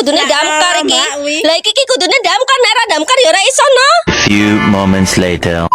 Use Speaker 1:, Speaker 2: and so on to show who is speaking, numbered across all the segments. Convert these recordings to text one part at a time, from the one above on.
Speaker 1: kudune damkar iki. Lah iki kudune damkar nek ora damkar ya ora iso no.
Speaker 2: Few moments later.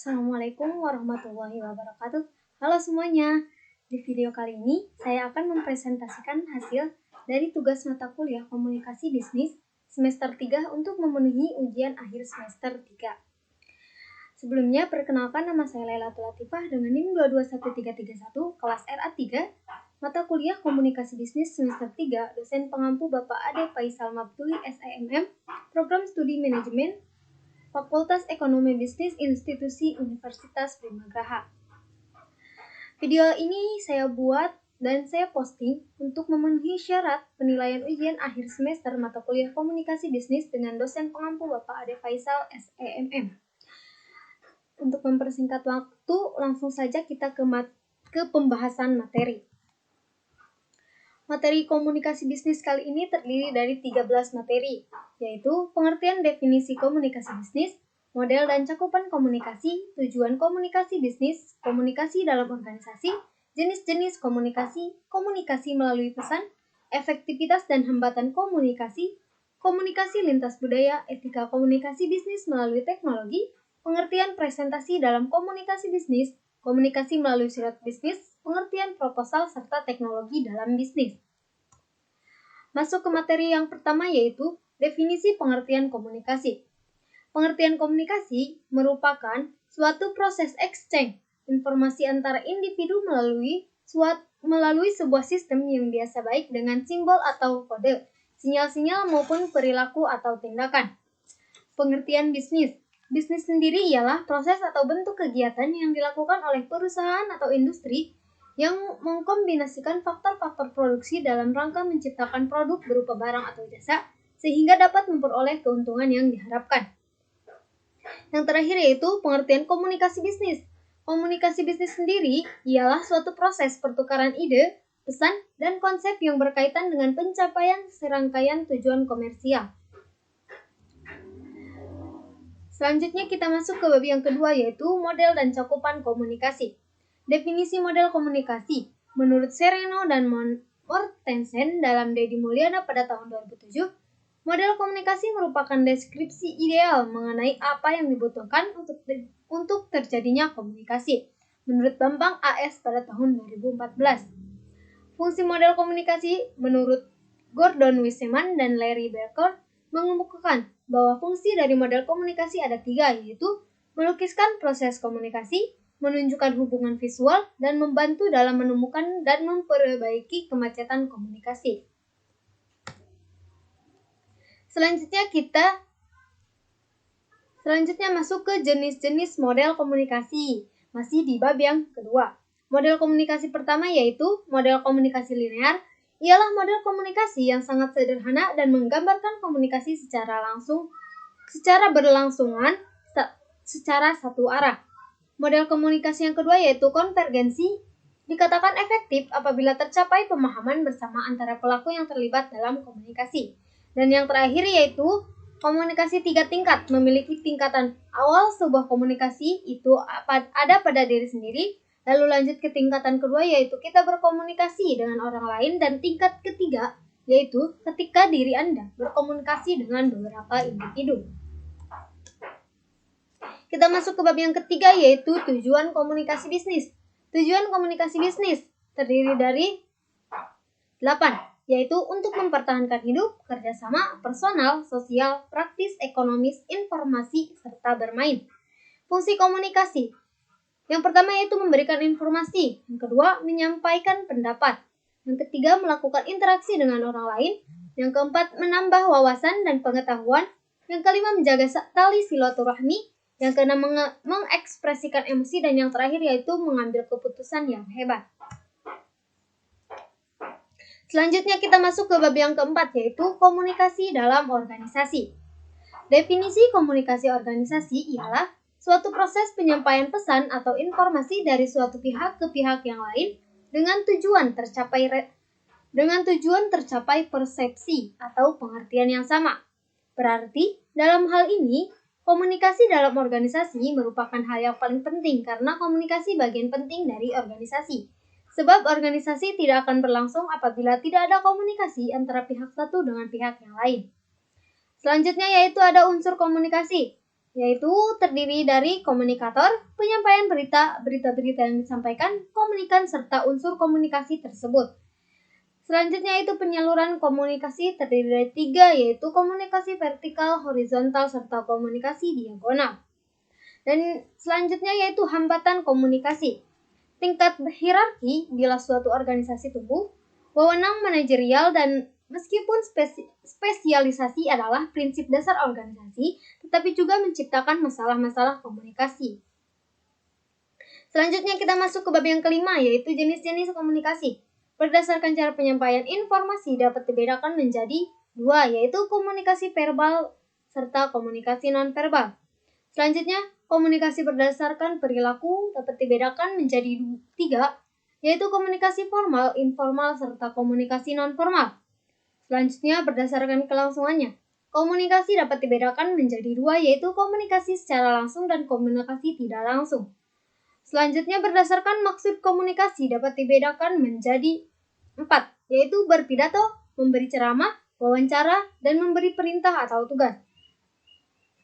Speaker 3: Assalamualaikum warahmatullahi wabarakatuh. Halo semuanya. Di video kali ini saya akan mempresentasikan hasil dari tugas mata kuliah Komunikasi Bisnis semester 3 untuk memenuhi ujian akhir semester 3. Sebelumnya perkenalkan, nama saya Lailatul Latifah dengan NIM 221331 kelas RA3, mata kuliah Komunikasi Bisnis semester 3, dosen pengampu Bapak Ade Faisal Mabtuli SIMM, program studi manajemen Fakultas Ekonomi Bisnis Institusi Universitas Primagraha. Video ini saya buat dan saya posting untuk memenuhi syarat penilaian ujian akhir semester mata kuliah Komunikasi Bisnis dengan dosen pengampu Bapak Ade Faisal SIMM. Untuk mempersingkat waktu, langsung saja kita ke pembahasan materi. Materi komunikasi bisnis kali ini terdiri dari 13 materi, yaitu pengertian definisi komunikasi bisnis, model dan cakupan komunikasi, tujuan komunikasi bisnis, komunikasi dalam organisasi, jenis-jenis komunikasi, komunikasi melalui pesan, efektivitas dan hambatan komunikasi, komunikasi lintas budaya, etika komunikasi bisnis melalui teknologi, pengertian presentasi dalam komunikasi bisnis, komunikasi melalui surat bisnis, pengertian proposal, serta teknologi dalam bisnis. Masuk ke materi yang pertama, yaitu definisi pengertian komunikasi. Pengertian komunikasi merupakan suatu proses exchange informasi antara individu melalui sebuah sistem yang biasa baik dengan simbol atau kode, sinyal-sinyal maupun perilaku atau tindakan. Pengertian bisnis. Bisnis sendiri ialah proses atau bentuk kegiatan yang dilakukan oleh perusahaan atau industri yang mengkombinasikan faktor-faktor produksi dalam rangka menciptakan produk berupa barang atau jasa sehingga dapat memperoleh keuntungan yang diharapkan. Yang terakhir yaitu pengertian komunikasi bisnis. Komunikasi bisnis sendiri ialah suatu proses pertukaran ide, pesan, dan konsep yang berkaitan dengan pencapaian serangkaian tujuan komersial. Selanjutnya kita masuk ke bab yang kedua, yaitu model dan cakupan komunikasi. Definisi model komunikasi. Menurut Sereno dan Mortensen dalam Deddy Mulyana pada tahun 2007, model komunikasi merupakan deskripsi ideal mengenai apa yang dibutuhkan untuk terjadinya komunikasi. Menurut Bambang AS pada tahun 2014. Fungsi model komunikasi menurut Gordon Wiseman dan Larry Barker mengemukakan bahwa fungsi dari model komunikasi ada 3, yaitu melukiskan proses komunikasi, menunjukkan hubungan visual, dan membantu dalam menemukan dan memperbaiki kemacetan komunikasi. Selanjutnya masuk ke jenis-jenis model komunikasi, masih di bab yang kedua. Model komunikasi pertama yaitu model komunikasi linear, ialah model komunikasi yang sangat sederhana dan menggambarkan komunikasi secara berlangsungan secara satu arah. Model komunikasi yang kedua yaitu konvergensi, dikatakan efektif apabila tercapai pemahaman bersama antara pelaku yang terlibat dalam komunikasi. Dan yang terakhir yaitu komunikasi 3 tingkat, memiliki tingkatan awal sebuah komunikasi itu ada pada diri sendiri, lalu lanjut ke tingkatan kedua yaitu kita berkomunikasi dengan orang lain, dan tingkat ketiga yaitu ketika diri Anda berkomunikasi dengan beberapa individu. Kita masuk ke bab yang ketiga yaitu tujuan komunikasi bisnis. Tujuan komunikasi bisnis terdiri dari 8, yaitu untuk mempertahankan hidup, kerjasama, personal, sosial, praktis, ekonomis, informasi, serta bermain. Fungsi komunikasi. Yang pertama yaitu memberikan informasi, yang kedua menyampaikan pendapat, yang ketiga melakukan interaksi dengan orang lain, yang keempat menambah wawasan dan pengetahuan, yang kelima menjaga tali silaturahmi, yang keenam mengekspresikan emosi, dan yang terakhir yaitu mengambil keputusan yang hebat. Selanjutnya kita masuk ke bab yang keempat, yaitu komunikasi dalam organisasi. Definisi komunikasi organisasi ialah suatu proses penyampaian pesan atau informasi dari suatu pihak ke pihak yang lain dengan tujuan tercapai persepsi atau pengertian yang sama. Berarti, dalam hal ini, komunikasi dalam organisasi merupakan hal yang paling penting karena komunikasi bagian penting dari organisasi. Sebab organisasi tidak akan berlangsung apabila tidak ada komunikasi antara pihak satu dengan pihak yang lain. Selanjutnya yaitu ada unsur komunikasi, yaitu terdiri dari komunikator, penyampaian berita-berita yang disampaikan, komunikan, serta unsur komunikasi tersebut. Selanjutnya itu penyaluran komunikasi terdiri dari 3, yaitu komunikasi vertikal, horizontal, serta komunikasi diagonal. Dan selanjutnya yaitu hambatan komunikasi. Tingkat hierarki bila suatu organisasi tumbuh, wewenang manajerial dan meskipun spesialisasi adalah prinsip dasar organisasi, tetapi juga menciptakan masalah-masalah komunikasi. Selanjutnya kita masuk ke bab yang kelima, yaitu jenis-jenis komunikasi. Berdasarkan cara penyampaian informasi dapat dibedakan menjadi 2, yaitu komunikasi verbal serta komunikasi non-verbal. Selanjutnya, komunikasi berdasarkan perilaku dapat dibedakan menjadi 3, yaitu komunikasi formal, informal, serta komunikasi non-formal. Selanjutnya, berdasarkan kelangsungannya, komunikasi dapat dibedakan menjadi 2, yaitu komunikasi secara langsung dan komunikasi tidak langsung. Selanjutnya, berdasarkan maksud komunikasi dapat dibedakan menjadi 4, yaitu berpidato, memberi ceramah, wawancara, dan memberi perintah atau tugas.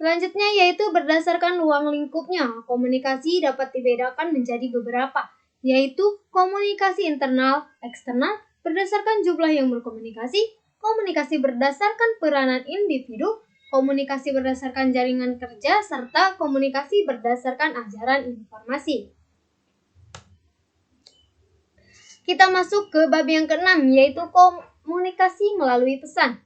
Speaker 3: Selanjutnya yaitu berdasarkan ruang lingkupnya, komunikasi dapat dibedakan menjadi beberapa, yaitu komunikasi internal, eksternal, berdasarkan jumlah yang berkomunikasi, komunikasi berdasarkan peranan individu, komunikasi berdasarkan jaringan kerja, serta komunikasi berdasarkan ajaran informasi. Kita masuk ke bab yang ke-6, yaitu komunikasi melalui pesan.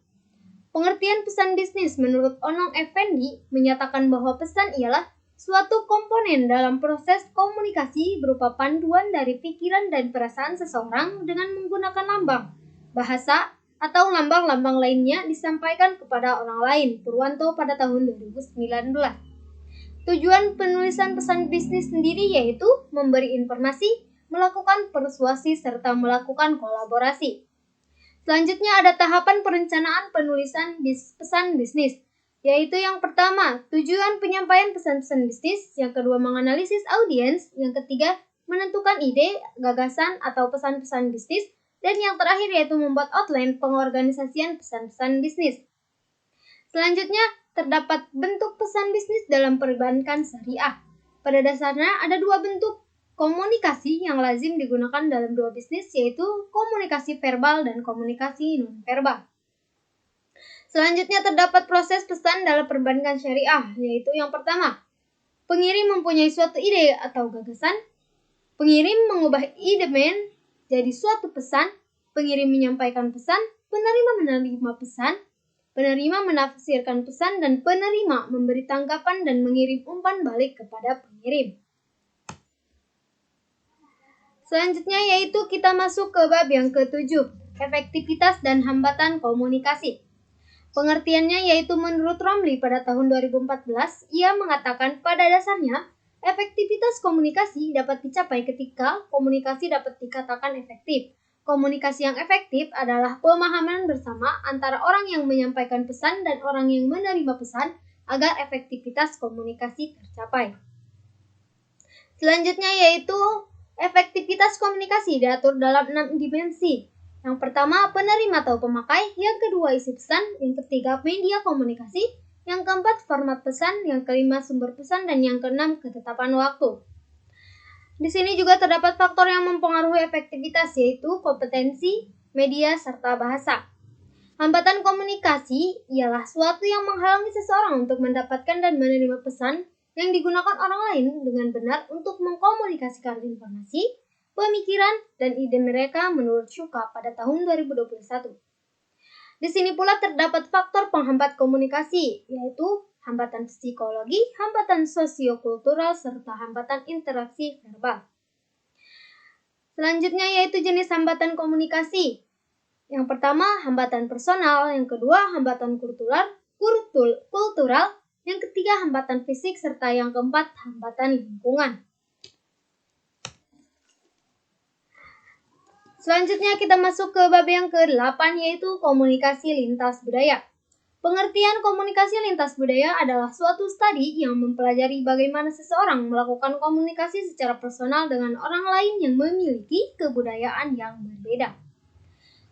Speaker 3: Pengertian pesan bisnis menurut Onong Effendi menyatakan bahwa pesan ialah suatu komponen dalam proses komunikasi berupa panduan dari pikiran dan perasaan seseorang dengan menggunakan lambang, bahasa, atau lambang-lambang lainnya disampaikan kepada orang lain. Purwanto pada tahun 2019. Tujuan penulisan pesan bisnis sendiri yaitu memberi informasi, melakukan persuasi, serta melakukan kolaborasi. Selanjutnya ada tahapan perencanaan penulisan pesan bisnis, yaitu yang pertama, tujuan penyampaian pesan-pesan bisnis, yang kedua menganalisis audiens, yang ketiga menentukan ide, gagasan, atau pesan-pesan bisnis, dan yang terakhir yaitu membuat outline pengorganisasian pesan-pesan bisnis. Selanjutnya, terdapat bentuk pesan bisnis dalam perbankan syariah. Pada dasarnya ada 2 bentuk komunikasi yang lazim digunakan dalam 2 bisnis, yaitu komunikasi verbal dan komunikasi non-verbal. Selanjutnya terdapat proses pesan dalam perbankan syariah, yaitu yang pertama, pengirim mempunyai suatu ide atau gagasan, pengirim mengubah ide jadi suatu pesan, pengirim menyampaikan pesan, penerima menerima pesan, penerima menafsirkan pesan, dan penerima memberi tanggapan dan mengirim umpan balik kepada pengirim. Selanjutnya yaitu kita masuk ke bab yang ke-7, efektivitas dan hambatan komunikasi. Pengertiannya yaitu menurut Romli pada tahun 2014, ia mengatakan pada dasarnya, efektivitas komunikasi dapat dicapai ketika komunikasi dapat dikatakan efektif. Komunikasi yang efektif adalah pemahaman bersama antara orang yang menyampaikan pesan dan orang yang menerima pesan agar efektivitas komunikasi tercapai. Selanjutnya yaitu efektivitas komunikasi diatur dalam 6 dimensi. Yang pertama, penerima atau pemakai. Yang kedua, isi pesan. Yang ketiga, media komunikasi. Yang keempat, format pesan. Yang kelima, sumber pesan. Dan yang keenam, ketetapan waktu. Di sini juga terdapat faktor yang mempengaruhi efektivitas, yaitu kompetensi, media, serta bahasa. Hambatan komunikasi ialah suatu yang menghalangi seseorang untuk mendapatkan dan menerima pesan yang digunakan orang lain dengan benar untuk mengkomunikasikan informasi, pemikiran, dan ide mereka menurut Shuka pada tahun 2021. Di sini pula terdapat faktor penghambat komunikasi, yaitu hambatan psikologi, hambatan sosiokultural, serta hambatan interaksi verbal. Selanjutnya yaitu jenis hambatan komunikasi. Yang pertama, hambatan personal. Yang kedua, hambatan kultural. Yang ketiga, hambatan fisik. Serta yang keempat, hambatan lingkungan. Selanjutnya kita masuk ke bab yang ke-8, yaitu komunikasi lintas budaya. Pengertian komunikasi lintas budaya adalah suatu studi yang mempelajari bagaimana seseorang melakukan komunikasi secara personal dengan orang lain yang memiliki kebudayaan yang berbeda.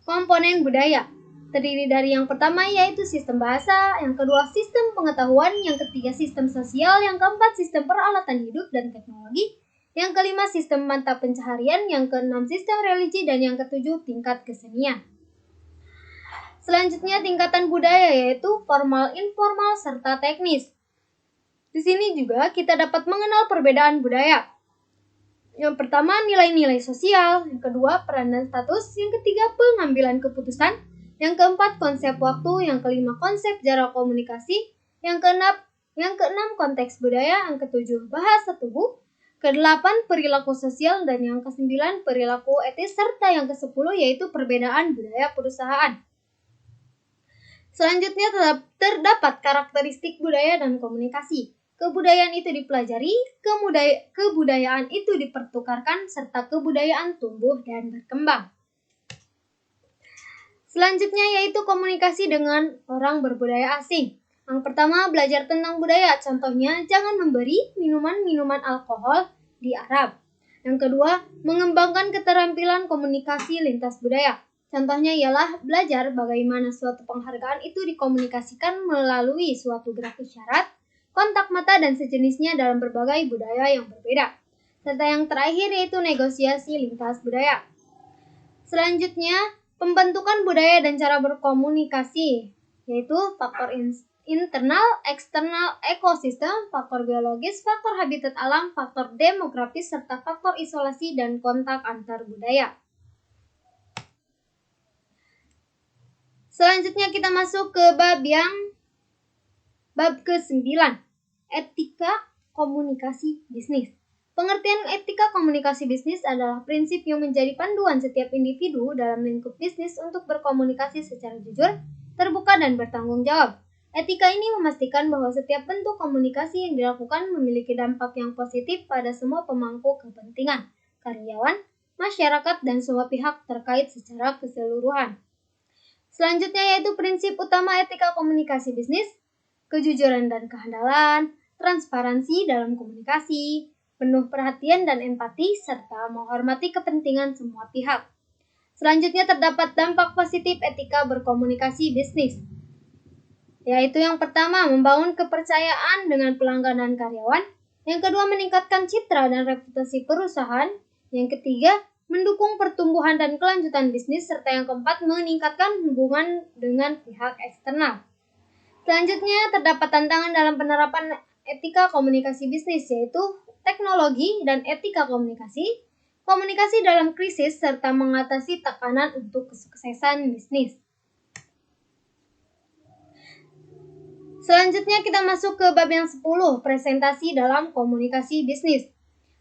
Speaker 3: Komponen budaya terdiri dari yang pertama yaitu sistem bahasa, yang kedua sistem pengetahuan, yang ketiga sistem sosial, yang keempat sistem peralatan hidup dan teknologi, yang kelima sistem mata pencaharian, yang keenam sistem religi, dan yang ketujuh tingkat kesenian. Selanjutnya tingkatan budaya yaitu formal, informal, serta teknis. Di sini juga kita dapat mengenal perbedaan budaya. Yang pertama nilai-nilai sosial, yang kedua peran dan status, yang ketiga pengambilan keputusan, yang keempat konsep waktu, yang kelima konsep jarak komunikasi, yang keenam konteks budaya, yang ketujuh bahasa tubuh, ke-8 perilaku sosial, dan yang ke-9 perilaku etis, serta yang ke-10 yaitu perbedaan budaya perusahaan. Selanjutnya terdapat karakteristik budaya dan komunikasi. Kebudayaan itu dipelajari, kebudayaan itu dipertukarkan, serta kebudayaan tumbuh dan berkembang. Selanjutnya yaitu komunikasi dengan orang berbudaya asing. Yang pertama, belajar tentang budaya. Contohnya, jangan memberi minuman alkohol di Arab. Yang kedua, mengembangkan keterampilan komunikasi lintas budaya. Contohnya ialah belajar bagaimana suatu penghargaan itu dikomunikasikan melalui suatu grafik isyarat, kontak mata, dan sejenisnya dalam berbagai budaya yang berbeda. Serta yang terakhir yaitu negosiasi lintas budaya. Selanjutnya, pembentukan budaya dan cara berkomunikasi, yaitu faktor internal, eksternal, ekosistem, faktor biologis, faktor habitat alam, faktor demografis, serta faktor isolasi dan kontak antar budaya. Selanjutnya kita masuk ke bab ke-9, etika komunikasi bisnis. Pengertian etika komunikasi bisnis adalah prinsip yang menjadi panduan setiap individu dalam lingkup bisnis untuk berkomunikasi secara jujur, terbuka, dan bertanggung jawab. Etika ini memastikan bahwa setiap bentuk komunikasi yang dilakukan memiliki dampak yang positif pada semua pemangku kepentingan, karyawan, masyarakat, dan semua pihak terkait secara keseluruhan. Selanjutnya yaitu prinsip utama etika komunikasi bisnis, kejujuran dan kehandalan, transparansi dalam komunikasi, penuh perhatian dan empati, serta menghormati kepentingan semua pihak. Selanjutnya terdapat dampak positif etika berkomunikasi bisnis, yaitu yang pertama membangun kepercayaan dengan pelanggan dan karyawan, yang kedua meningkatkan citra dan reputasi perusahaan, yang ketiga mendukung pertumbuhan dan kelanjutan bisnis, serta yang keempat meningkatkan hubungan dengan pihak eksternal. Selanjutnya terdapat tantangan dalam penerapan etika komunikasi bisnis, yaitu teknologi dan etika komunikasi, komunikasi dalam krisis, serta mengatasi tekanan untuk kesuksesan bisnis. Selanjutnya kita masuk ke bab yang 10, presentasi dalam komunikasi bisnis.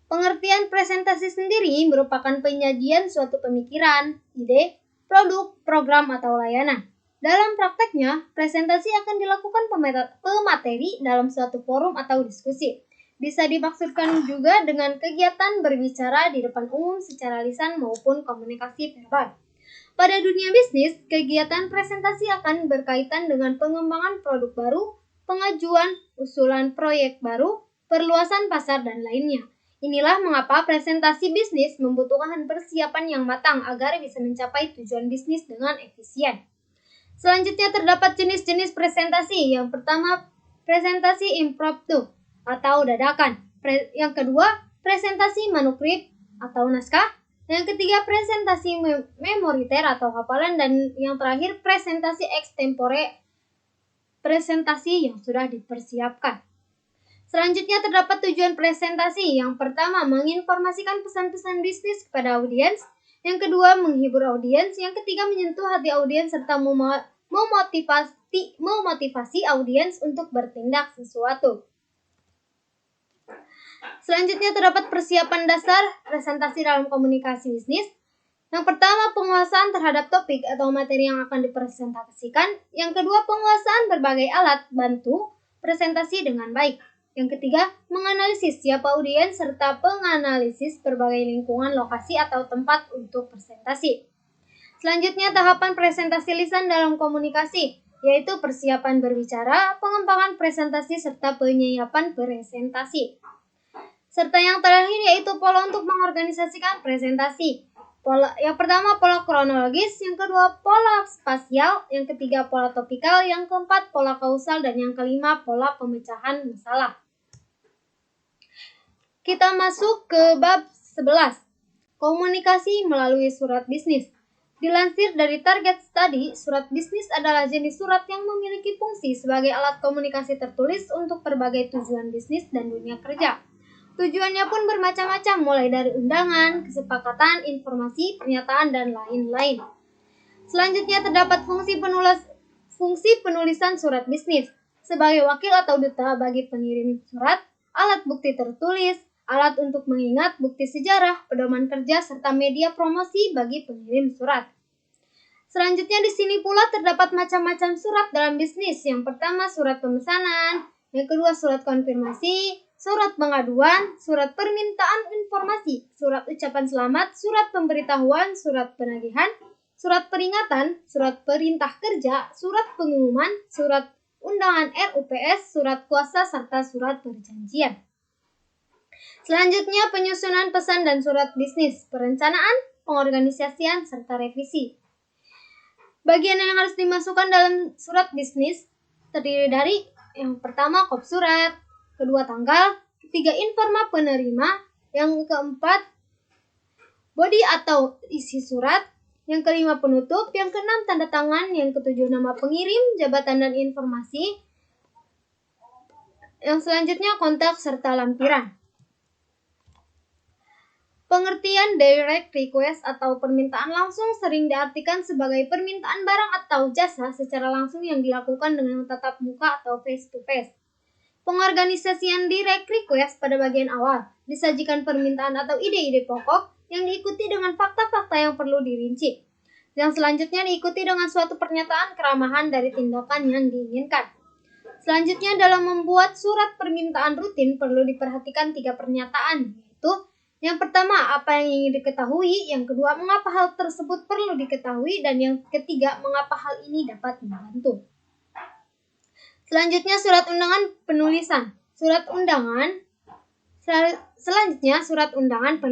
Speaker 3: Pengertian presentasi sendiri merupakan penyajian suatu pemikiran, ide, produk, program, atau layanan. Dalam prakteknya, presentasi akan dilakukan pemateri dalam suatu forum atau diskusi. Bisa dimaksudkan juga dengan kegiatan berbicara di depan umum secara lisan maupun komunikasi verbal. Pada dunia bisnis, kegiatan presentasi akan berkaitan dengan pengembangan produk baru, pengajuan usulan proyek baru, perluasan pasar, dan lainnya. Inilah mengapa presentasi bisnis membutuhkan persiapan yang matang agar bisa mencapai tujuan bisnis dengan efisien. Selanjutnya terdapat jenis-jenis presentasi. Yang pertama, presentasi impromptu atau dadakan. Yang kedua, presentasi manuskrip atau naskah. Yang ketiga, presentasi memoriter atau hafalan. Dan yang terakhir, presentasi extempore, presentasi yang sudah dipersiapkan. Selanjutnya terdapat tujuan presentasi. Yang pertama, menginformasikan pesan-pesan bisnis kepada audiens. Yang kedua, menghibur audiens. Yang ketiga, menyentuh hati audiens serta memotivasi audiens untuk bertindak sesuatu. Selanjutnya terdapat persiapan dasar presentasi dalam komunikasi bisnis. Yang pertama, penguasaan terhadap topik atau materi yang akan dipresentasikan. Yang kedua, penguasaan berbagai alat bantu presentasi dengan baik. Yang ketiga, menganalisis siapa audiens serta penganalisis berbagai lingkungan, lokasi, atau tempat untuk presentasi. Selanjutnya, tahapan presentasi lisan dalam komunikasi, yaitu persiapan berbicara, pengembangan presentasi, serta penyiapan presentasi. Serta yang terakhir yaitu pola untuk mengorganisasikan presentasi. Yang pertama pola kronologis, yang kedua pola spasial, yang ketiga pola topikal, yang keempat pola kausal, dan yang kelima pola pemecahan masalah. Kita masuk ke bab 11. Komunikasi melalui surat bisnis. Dilansir dari Target Study, surat bisnis adalah jenis surat yang memiliki fungsi sebagai alat komunikasi tertulis untuk berbagai tujuan bisnis dan dunia kerja. Tujuannya pun bermacam-macam, mulai dari undangan, kesepakatan, informasi, pernyataan, dan lain-lain. Selanjutnya terdapat fungsi penulisan surat bisnis sebagai wakil atau duta bagi pengirim surat, alat bukti tertulis, alat untuk mengingat, bukti sejarah, pedoman kerja, serta media promosi bagi pengirim surat. Selanjutnya di sini pula terdapat macam-macam surat dalam bisnis. Yang pertama surat pemesanan, yang kedua surat konfirmasi, surat pengaduan, surat permintaan informasi, surat ucapan selamat, surat pemberitahuan, surat penagihan, surat peringatan, surat perintah kerja, surat pengumuman, surat undangan RUPS, surat kuasa, serta surat perjanjian. Selanjutnya penyusunan pesan dan surat bisnis, perencanaan, pengorganisasian, serta revisi. Bagian yang harus dimasukkan dalam surat bisnis terdiri dari yang pertama kop surat, kedua tanggal, ketiga informa penerima, yang keempat body atau isi surat, yang kelima penutup, yang keenam tanda tangan, yang ketujuh nama pengirim, jabatan dan informasi, yang selanjutnya kontak serta lampiran. Pengertian direct request atau permintaan langsung sering diartikan sebagai permintaan barang atau jasa secara langsung yang dilakukan dengan tatap muka atau face to face. Pengorganisasian direct request pada bagian awal, disajikan permintaan atau ide-ide pokok yang diikuti dengan fakta-fakta yang perlu dirinci. Yang selanjutnya diikuti dengan suatu pernyataan keramahan dari tindakan yang diinginkan. Selanjutnya dalam membuat surat permintaan rutin perlu diperhatikan 3 pernyataan, yaitu yang pertama, apa yang ingin diketahui, yang kedua, mengapa hal tersebut perlu diketahui, dan yang ketiga, mengapa hal ini dapat membantu. Selanjutnya surat undangan penulisan. Selanjutnya surat undangan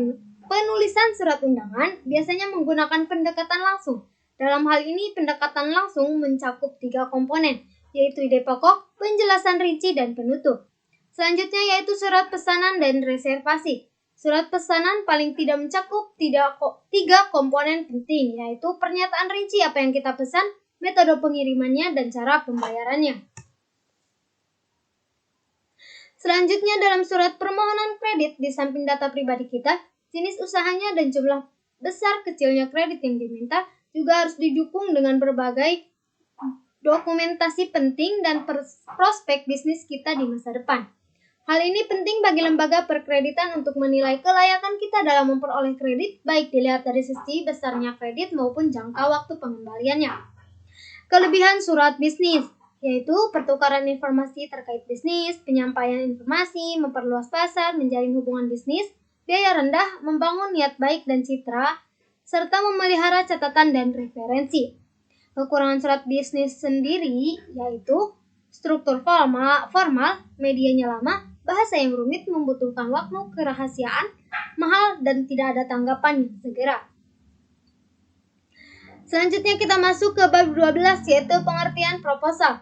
Speaker 3: penulisan surat undangan biasanya menggunakan pendekatan langsung. Dalam hal ini pendekatan langsung mencakup 3 komponen, yaitu ide pokok, penjelasan rinci, dan penutup. Selanjutnya yaitu surat pesanan dan reservasi. Surat pesanan paling tidak mencakup 3 komponen penting, yaitu pernyataan rinci apa yang kita pesan, metode pengirimannya, dan cara pembayarannya. Selanjutnya dalam surat permohonan kredit, di samping data pribadi kita, jenis usahanya dan jumlah besar kecilnya kredit yang diminta juga harus didukung dengan berbagai dokumentasi penting dan prospek bisnis kita di masa depan. Hal ini penting bagi lembaga perkreditan untuk menilai kelayakan kita dalam memperoleh kredit, baik dilihat dari sisi besarnya kredit maupun jangka waktu pengembaliannya. Kelebihan surat bisnis, yaitu pertukaran informasi terkait bisnis, penyampaian informasi, memperluas pasar, menjalin hubungan bisnis, biaya rendah, membangun niat baik dan citra, serta memelihara catatan dan referensi. Kekurangan surat bisnis sendiri, yaitu struktur formal, medianya lama, bahasa yang rumit, membutuhkan waktu, kerahasiaan, mahal, dan tidak ada tanggapan yang segera. Selanjutnya kita masuk ke bab 12, yaitu pengertian proposal.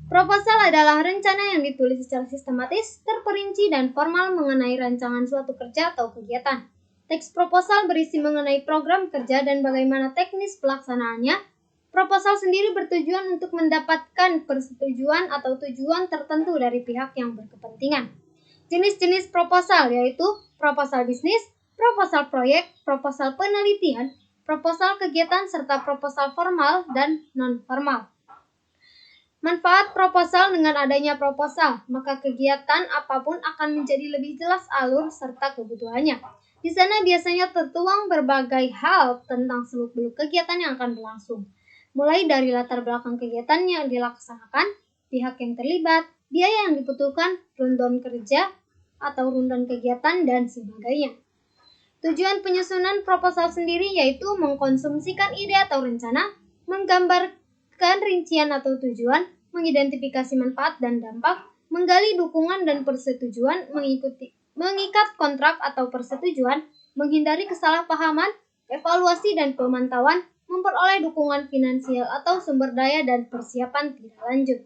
Speaker 3: Proposal adalah rencana yang ditulis secara sistematis, terperinci, dan formal mengenai rancangan suatu kerja atau kegiatan. Teks proposal berisi mengenai program kerja dan bagaimana teknis pelaksanaannya. Proposal sendiri bertujuan untuk mendapatkan persetujuan atau tujuan tertentu dari pihak yang berkepentingan. Jenis-jenis proposal yaitu proposal bisnis, proposal proyek, proposal penelitian, proposal kegiatan, serta proposal formal dan non-formal. Manfaat proposal: dengan adanya proposal, maka kegiatan apapun akan menjadi lebih jelas alur serta kebutuhannya. Di sana biasanya tertuang berbagai hal tentang seluk-beluk kegiatan yang akan berlangsung. Mulai dari latar belakang kegiatan yang dilaksanakan, pihak yang terlibat, biaya yang dibutuhkan, rundown kerja atau rundown kegiatan, dan sebagainya. Tujuan penyusunan proposal sendiri yaitu mengkonsumsikan ide atau rencana, menggambarkan rincian atau tujuan, mengidentifikasi manfaat dan dampak, menggali dukungan dan persetujuan, mengikat kontrak atau persetujuan, menghindari kesalahpahaman, evaluasi dan pemantauan, memperoleh dukungan finansial atau sumber daya, dan persiapan tindak lanjut.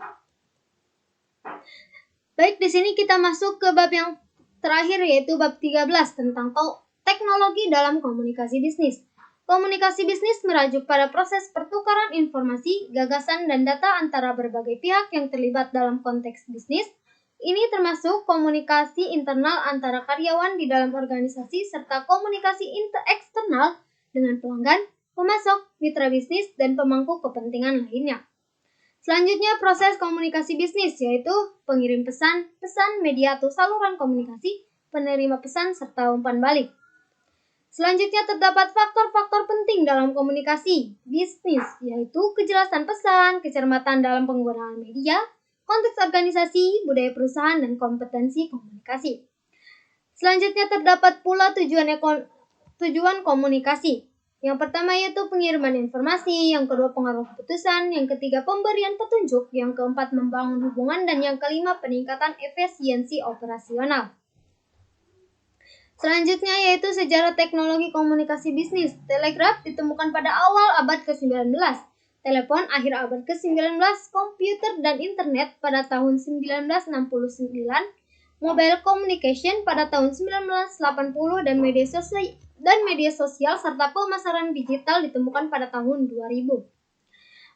Speaker 3: Baik, di sini kita masuk ke bab yang terakhir yaitu bab 13 tentang teknologi dalam komunikasi bisnis. Komunikasi bisnis merajuk pada proses pertukaran informasi, gagasan, dan data antara berbagai pihak yang terlibat dalam konteks bisnis. Ini termasuk komunikasi internal antara karyawan di dalam organisasi serta komunikasi eksternal dengan pelanggan, pemasok, mitra bisnis, dan pemangku kepentingan lainnya. Selanjutnya proses komunikasi bisnis yaitu pengirim pesan, pesan media atau saluran komunikasi, penerima pesan, serta umpan balik. Selanjutnya terdapat faktor-faktor penting dalam komunikasi bisnis, yaitu kejelasan pesan, kecermatan dalam penggunaan media, konteks organisasi, budaya perusahaan, dan kompetensi komunikasi. Selanjutnya terdapat pula tujuan komunikasi. Yang pertama yaitu pengiriman informasi, yang kedua pengaruh keputusan, yang ketiga pemberian petunjuk, yang keempat membangun hubungan, dan yang kelima peningkatan efisiensi operasional. Selanjutnya yaitu sejarah teknologi komunikasi bisnis. Telegraf ditemukan pada awal abad ke-19, telepon akhir abad ke-19, komputer dan internet pada tahun 1969, mobile communication pada tahun 1980, dan media sosial serta pemasaran digital ditemukan pada tahun 2000.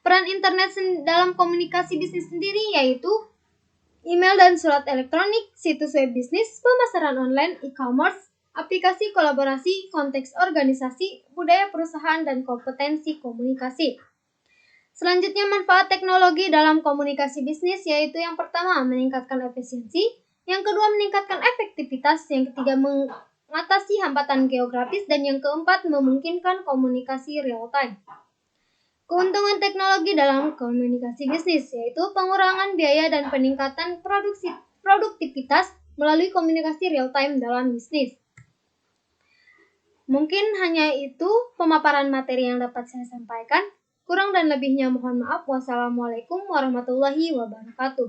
Speaker 3: Peran internet dalam komunikasi bisnis sendiri yaitu email dan surat elektronik, situs web bisnis, pemasaran online, e-commerce, aplikasi kolaborasi, konteks organisasi, budaya perusahaan, dan kompetensi komunikasi. Selanjutnya manfaat teknologi dalam komunikasi bisnis yaitu yang pertama meningkatkan efisiensi, yang kedua meningkatkan efektivitas, yang ketiga mengatasi hambatan geografis, dan yang keempat memungkinkan komunikasi real time. Keuntungan teknologi dalam komunikasi bisnis yaitu pengurangan biaya dan peningkatan produktivitas melalui komunikasi real time dalam bisnis. Mungkin hanya itu pemaparan materi yang dapat saya sampaikan. Kurang dan lebihnya mohon maaf. Wassalamualaikum warahmatullahi wabarakatuh.